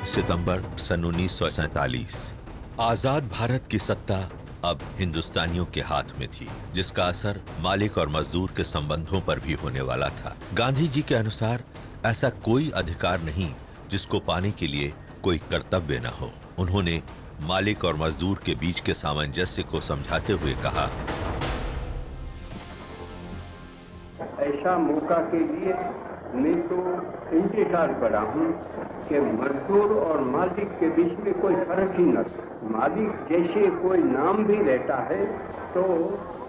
सितंबर सन 1947। आजाद भारत की सत्ता अब हिंदुस्तानियों के हाथ में थी, जिसका असर मालिक और मजदूर के संबंधों पर भी होने वाला था। गांधी जी के अनुसार ऐसा कोई अधिकार नहीं जिसको पाने के लिए कोई कर्तव्य न हो। उन्होंने मालिक और मजदूर के बीच के सामंजस्य को समझाते हुए कहा, ऐसा मौका के लिए मैं तो इंतजार कर रहा हूँ कि मजदूर और मालिक के बीच में कोई फर्क ही न हो। मालिक जैसे कोई नाम भी रहता है तो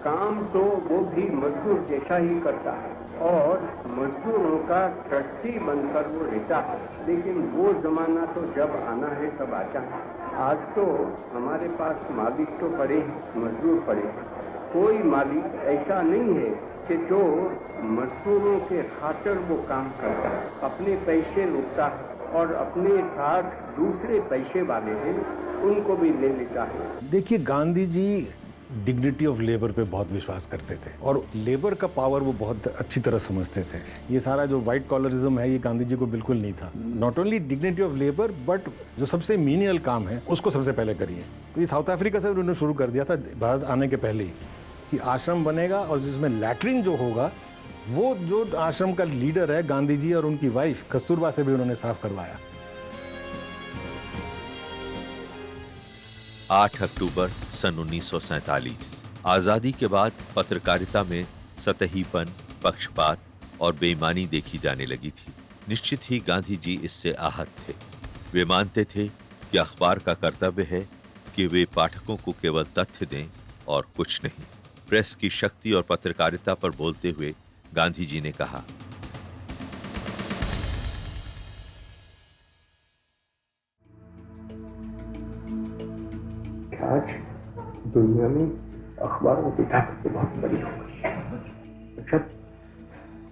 काम तो वो भी मजदूर जैसा ही करता है और मजदूरों का ट्रस्टी बनकर वो रहता है। लेकिन वो जमाना तो जब आना है तब आता है। आज तो हमारे पास मालिक तो पड़े मजदूर पड़े, कोई मालिक ऐसा नहीं है कि जो मजदूरों के खातिर वो काम करता है, अपने पैसे लूटता है और अपने साथ दूसरे पैसे वाले हैं उनको भी ले लेता है। देखिए, Gandhi ji dignity of labour पे बहुत विश्वास करते थे और लेबर का पावर वो बहुत अच्छी तरह समझते थे। ये सारा जो वाइट कॉलरिज्म है ये गांधी जी को बिल्कुल नहीं था। Not only dignity of labour but जो सबसे मीनियल काम है उसको सबसे पहले करिए। तो ये साउथ अफ्रीका से उन्होंने शुरू कर दिया था भारत आने के पहले ही कि आश्रम बनेगा और जिसमें लैट्रिन जो होगा वो जो आश्रम का लीडर है गांधी जी और उनकी वाइफ कस्तूरबा से भी उन्होंने साफ करवाया। 8 अक्टूबर सन 1947। आजादी के बाद पत्रकारिता में सतहीपन, पक्षपात और बेईमानी देखी जाने लगी थी। निश्चित ही गांधी जी इससे आहत थे। वे मानते थे कि अखबार का कर्तव्य है कि वे पाठकों को केवल तथ्य दें और कुछ नहीं। प्रेस की शक्ति और पत्रकारिता पर बोलते हुए गांधी जी ने कहा, आज दुनिया में अखबारों की ताकत बहुत बड़ी हो गई है। जब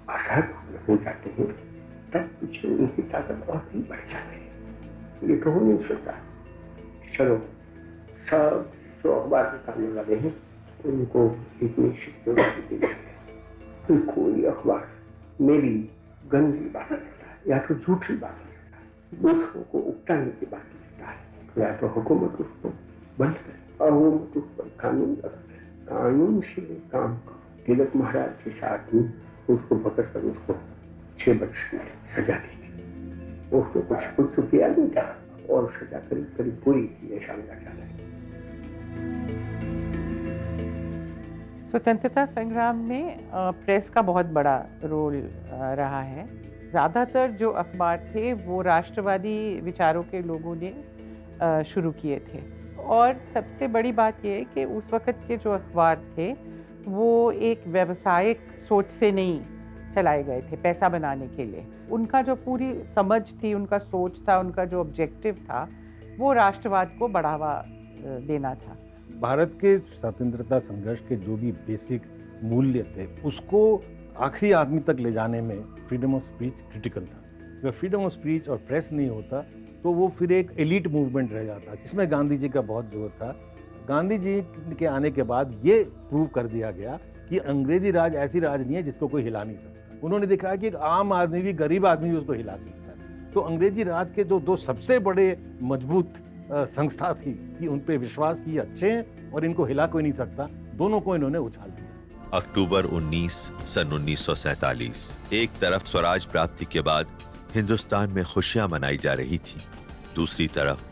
आजाद हो जाते हैं तब पीछे उनकी ताकत और भी बढ़ जाती है। ये तो हो नहीं सकता। चलो, सब जो अखबार निकालने वाले हैं उनको इतनी सिक्योरिटी दी जाती है। कोई अखबार मेरी गंदी बात लिखता है या तो झूठी बात लिखता है, दूसरों को उकसाने की बात लिखता है, या तो हुकूमत उसको बंद करे और वो उस पर कानून लगाए। कानून से काम करो। तिलक महाराज के साथ में उसको पकड़कर उसको 6 वर्ष की सजा दी। उसको कुछ किया नहीं था और सजा करीब करीब पूरी की। ऐसा लगा है। स्वतंत्रता संग्राम में प्रेस का बहुत बड़ा रोल रहा है। ज़्यादातर जो अखबार थे वो राष्ट्रवादी विचारों के लोगों ने शुरू किए थे और सबसे बड़ी बात यह है कि उस वक़्त के जो अखबार थे वो एक व्यावसायिक सोच से नहीं चलाए गए थे पैसा बनाने के लिए। उनका जो पूरी समझ थी, उनका सोच था, उनका जो ऑब्जेक्टिव था वो राष्ट्रवाद को बढ़ावा देना था। भारत के स्वतंत्रता संघर्ष के जो भी बेसिक मूल्य थे उसको आखिरी आदमी तक ले जाने में फ्रीडम ऑफ स्पीच क्रिटिकल था। अगर फ्रीडम ऑफ स्पीच और प्रेस नहीं होता तो वो फिर एक एलीट मूवमेंट रह जाता। इसमें गांधी जी का बहुत जोर था। गांधी जी के आने के बाद ये प्रूव कर दिया गया कि अंग्रेजी राज ऐसी राज नहीं है जिसको कोई हिला नहीं सकता। उन्होंने दिखाया कि एक आम आदमी भी, गरीब आदमी भी उसको हिला सकता है। तो अंग्रेजी राज के जो 2 सबसे बड़े मजबूत संस्था थी कि उन पे विश्वास की अच्छे हैं और इनको हिला कोई नहीं सकता, दोनों को इन्होंने उछाल दिया। अक्टूबर 19 सन 1947। एक तरफ स्वराज प्राप्ति के बाद हिंदुस्तान में खुशियां मनाई जा रही थी, दूसरी तरफ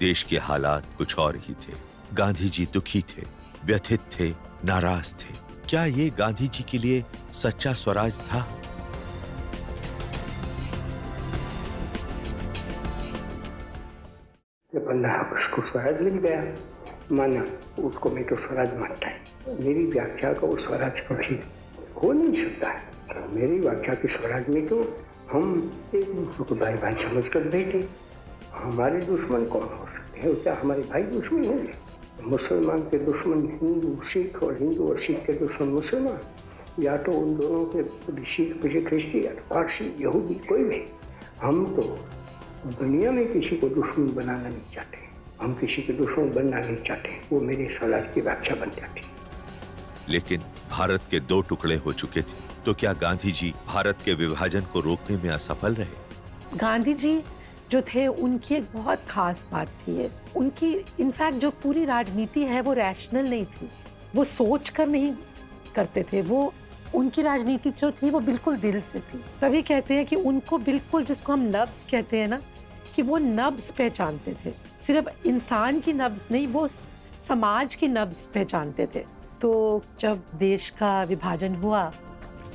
देश के हालात कुछ और ही थे। गांधी जी दुखी थे, व्यथित थे, नाराज थे। क्या ये गांधी जी के लिए सच्चा स्वराज था? जब 15 अगस्त को स्वराज मिल गया, माना उसको मैं तो स्वराज मानता है। मेरी व्याख्या का वो स्वराज कभी हो नहीं सकता है। मेरी व्याख्या के स्वराज में तो हम एक दूसरे को भाई भाई समझ कर बैठे। हमारे दुश्मन कौन हो सकते हैं? क्या हमारे भाई दुश्मन होंगे? मुसलमान के दुश्मन हिंदू सिख और हिंदू और सिख के दुश्मन मुसलमान, या तो उन दोनों के सिख पीछे ख्रिस्ती या तो पारसी यहूदी कोई भी। हम तो दुनिया में किसी को दुश्मन बनाना नहीं चाहते। हम किसी के दुश्मन बनना नहीं चाहते। वो मेरे स्वराज की व्याख्या बन जाती। लेकिन भारत के 2 टुकड़े हो चुके थे, तो क्या गांधी जी भारत के विभाजन को रोकने में असफल रहे? गांधी जी जो थे उनकी एक बहुत खास बात थी ये। उनकी इनफैक्ट जो पूरी राजनीति है वो रैशनल नहीं थी, वो सोच कर नहीं करते थे, वो उनकी राजनीति जो थी वो बिल्कुल दिल से थी। तभी कहते हैं कि उनको बिल्कुल, जिसको हम नब्ज कहते हैं ना, कि वो नब्ज पहचानते थे, सिर्फ इंसान की नब्ज नहीं, वो समाज की नब्ज पहचानते थे। तो जब देश का विभाजन हुआ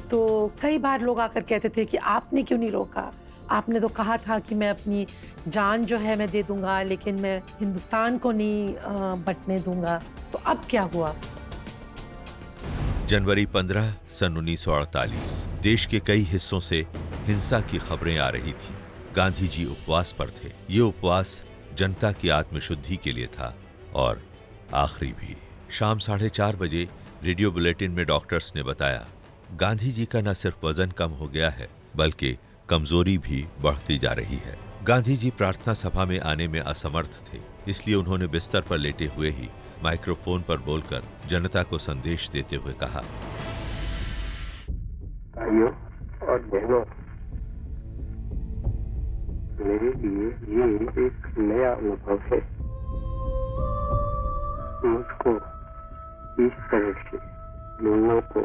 तो कई बार लोग आकर कहते थे कि आपने क्यों नहीं रोका, आपने तो कहा था कि मैं अपनी जान जो है मैं दे दूंगा, लेकिन मैं हिंदुस्तान को नहीं बंटने दूंगा। तो अब क्या हुआ? जनवरी 15 सन 1948 देश के कई हिस्सों से हिंसा की खबरें आ रही थी। गांधी जी उपवास पर थे। ये उपवास जनता की आत्मशुद्धि के लिए था और आखिरी भी। शाम 4:30 बजे रेडियो बुलेटिन में डॉक्टर्स ने बताया, गांधी जी का न सिर्फ वजन कम हो गया है बल्कि कमजोरी भी बढ़ती जा रही है। गांधी जी प्रार्थना सभा में आने में असमर्थ थे, इसलिए उन्होंने बिस्तर पर लेटे हुए ही माइक्रोफोन पर बोलकर जनता को संदेश देते हुए कहा, भाइयों और बहनों, मेरे लिए ये एक नया अनुभव है। मुझको इस तरह से लोगों को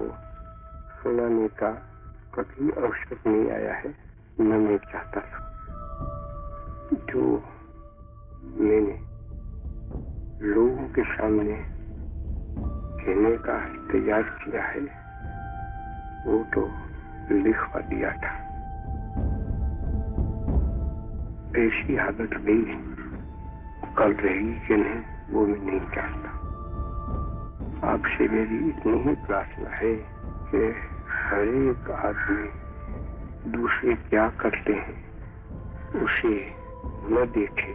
सुनाने का कभी अवसर नहीं आया है, न मैं चाहता था। जो मैंने लोगों के सामने कहने का तैयार किया है वो तो लिखवा दिया था। ऐसी हालत भी कल रहेगी कि नहीं वो मैं नहीं जानता। आपसे मेरी इतनी ही प्रार्थना है कि हर एक आदमी दूसरे क्या करते हैं उसे न देखे,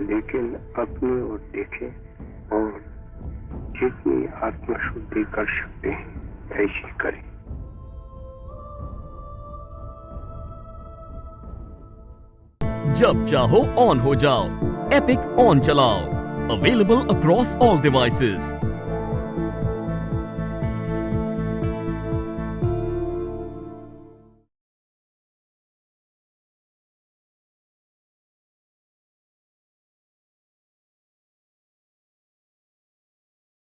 लेकिन अपनी ओर देखे और जितनी आत्मशुद्धि कर सकते हैं ऐसी करें। जब चाहो ऑन हो जाओ, एपिक ऑन चलाओ। Available across all devices.